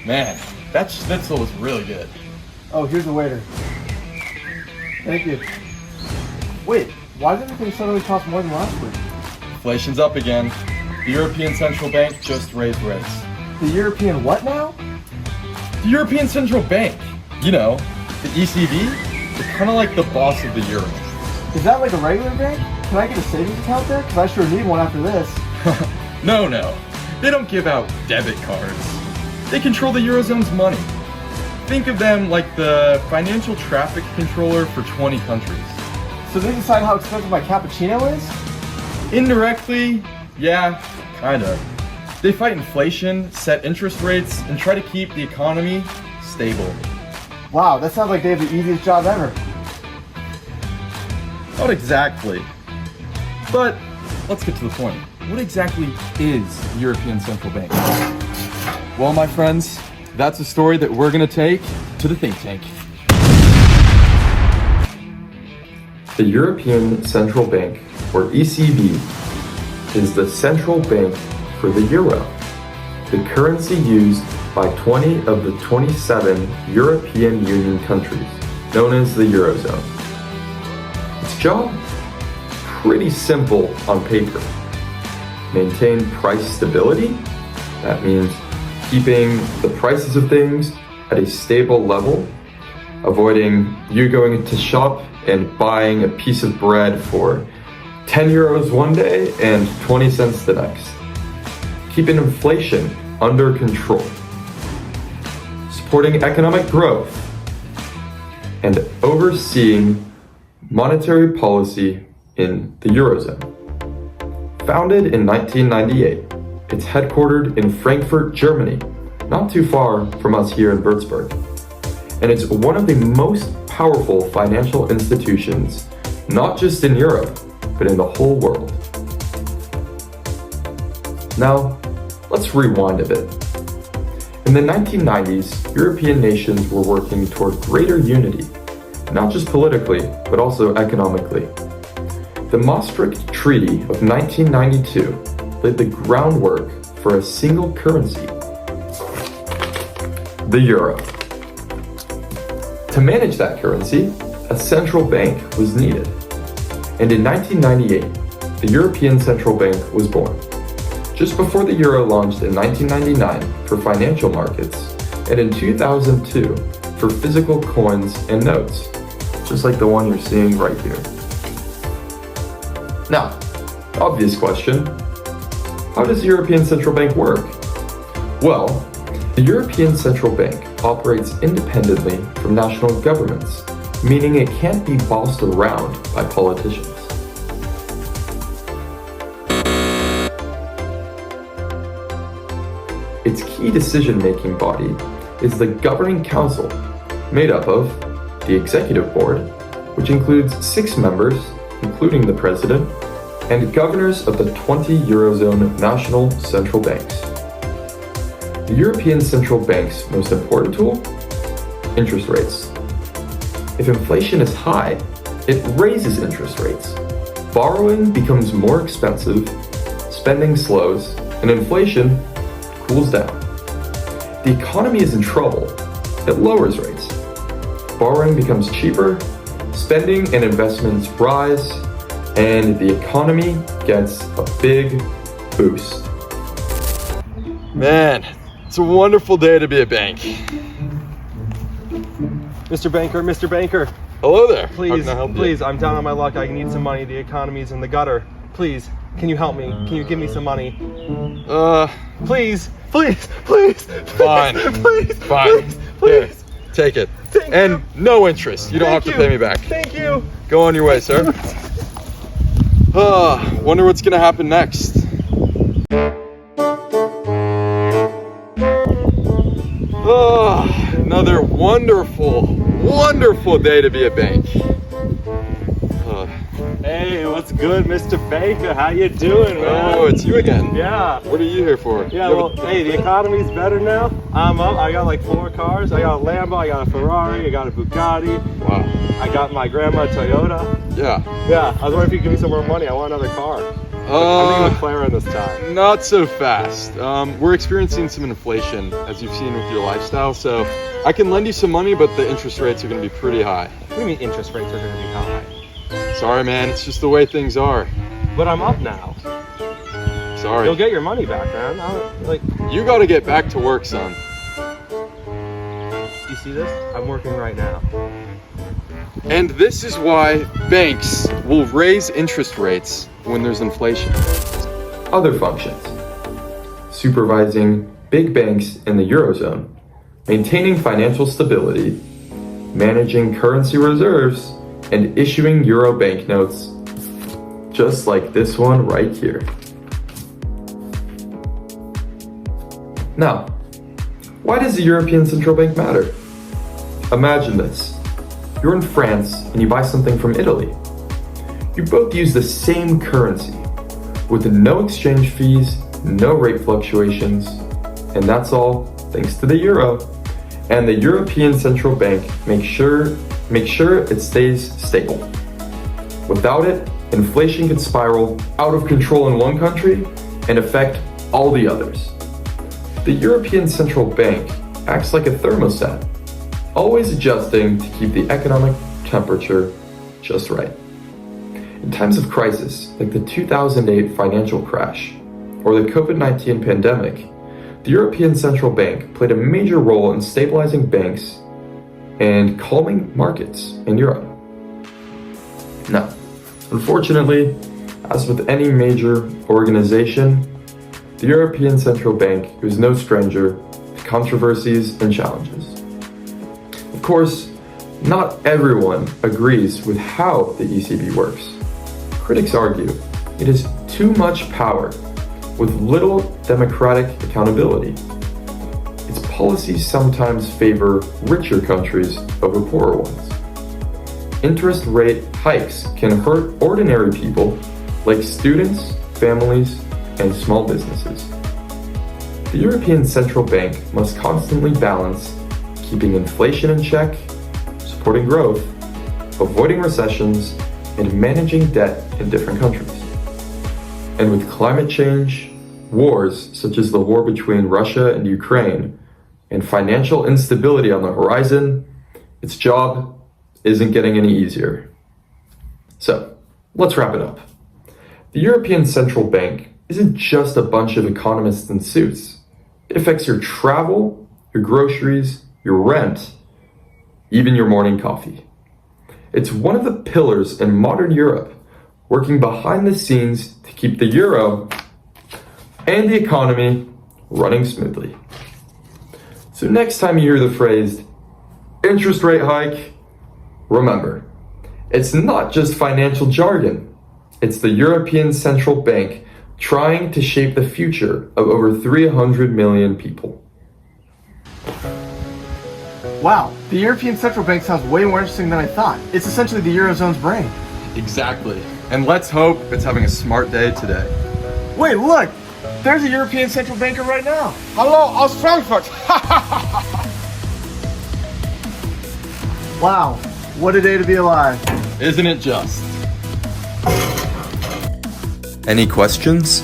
Man, that schnitzel was really good. Oh, here's the waiter. Thank you. Wait, why did everything suddenly cost more than last week? Inflation's up again. The European Central Bank just raised rates. The European what now? The European Central Bank, you know, the ECB, they're kind of like the boss of the euro. Is that like a regular bank? Can I get a savings account there? Because I sure need one after this. No, they don't give out debit cards. They control the Eurozone's money. Think of them like the financial traffic controller for 20 countries. So they decide how expensive my cappuccino is? Indirectly, yeah, kinda. They fight inflation, set interest rates, and try to keep the economy stable. Wow, that sounds like they have the easiest job ever. Not exactly. But let's get to the point. What exactly is the European Central Bank? Well, my friends, that's a story that we're gonna take to the think tank. The European Central Bank, or ECB, is the central bank for the euro, the currency used by 20 of the 27 European Union countries, known as the Eurozone. Its job? Pretty simple on paper. Maintain price stability. That means keeping the prices of things at a stable level, avoiding you going to shop and buying a piece of bread for 10 euros one day and 20 cents the next. Keeping inflation under control. Supporting economic growth. And overseeing monetary policy in the Eurozone. Founded in 1998, it's headquartered in Frankfurt, Germany, not too far from us here in Würzburg. And it's one of the most powerful financial institutions, not just in Europe, but in the whole world. Now, let's rewind a bit. In the 1990s, European nations were working toward greater unity, not just politically, but also economically. The Maastricht Treaty of 1992 laid the groundwork for a single currency, the euro. To manage that currency, a central bank was needed. And in 1998, the European Central Bank was born, just before the euro launched in 1999 for financial markets, and in 2002 for physical coins and notes, just like the one you're seeing right here. Now, obvious question, how does the European Central Bank work? Well, the European Central Bank operates independently from national governments, meaning it can't be bossed around by politicians. Its key decision-making body is the Governing Council, made up of the Executive Board, which includes 6 members, including the President, and governors of the 20 Eurozone national central banks. The European Central Bank's most important tool? Interest rates. If inflation is high, it raises interest rates. Borrowing becomes more expensive, spending slows, and inflation cools down. The economy is in trouble, it lowers rates. Borrowing becomes cheaper, spending and investments rise, and the economy gets a big boost. Man, it's a wonderful day to be a bank. Mr. Banker, Hello there. How please, can I help you? please, I'm down on my luck. I need some money. The economy's in the gutter. Please, can you help me? Can you give me some money? Please. Fine. Please. Fine. Here, take it. Thank and you. no interest. You don't have to pay me back. Thank you. Go on your way, sir. Wonder what's gonna happen next. Another wonderful day to be a bank. Hey, what's good, Mr. Banker? How you doing, man? Oh, it's you again. Yeah. What are you here for? Yeah, You well, have a- hey, the economy's better now. I'm up. I got like 4 cars. I got a Lambo, I got a Ferrari, I got a Bugatti. Wow. I got my grandma a Toyota. Yeah. Yeah, I was wondering if you could give me some more money. I want another car. I'm thinking McLaren this time. Not so fast. We're experiencing some inflation, as you've seen with your lifestyle, so I can lend you some money, but the interest rates are going to be pretty high. What do you mean interest rates are going to be high? Sorry, man, it's just the way things are. But I'm up now. Sorry. You'll get your money back, man. You got to get back to work, son. You see this? I'm working right now. And this is why banks will raise interest rates when there's inflation. Other functions: supervising big banks in the Eurozone, maintaining financial stability, managing currency reserves, and issuing Euro banknotes, just like this one right here. Now, why does the European Central Bank matter? Imagine this. You're in France and you buy something from Italy. You both use the same currency with no exchange fees, no rate fluctuations, and that's all thanks to the euro. And the European Central Bank makes sure it stays stable. Without it, inflation could spiral out of control in one country and affect all the others. The European Central Bank acts like a thermostat, always adjusting to keep the economic temperature just right. In times of crisis, like the 2008 financial crash or the COVID-19 pandemic, the European Central Bank played a major role in stabilizing banks and calming markets in Europe. Now, unfortunately, as with any major organization, the European Central Bank is no stranger to controversies and challenges. Of course, not everyone agrees with how the ECB works. Critics argue it has too much power with little democratic accountability. Its policies sometimes favor richer countries over poorer ones. Interest rate hikes can hurt ordinary people like students, families, and small businesses. The European Central Bank must constantly balance keeping inflation in check, supporting growth, avoiding recessions, and managing debt in different countries. And with climate change, wars such as the war between Russia and Ukraine, and financial instability on the horizon, its job isn't getting any easier. So, let's wrap it up. The European Central Bank isn't just a bunch of economists in suits. It affects your travel, your groceries, your rent, even your morning coffee. It's one of the pillars in modern Europe, working behind the scenes to keep the euro and the economy running smoothly. So next time you hear the phrase interest rate hike, remember, it's not just financial jargon. It's the European Central Bank trying to shape the future of over 300 million people. Wow, the European Central Bank sounds way more interesting than I thought. It's essentially the Eurozone's brain. Exactly. And let's hope it's having a smart day today. Wait, look! There's a European Central Banker right now. Hallo aus Frankfurt. Wow, what a day to be alive. Isn't it just? Any questions?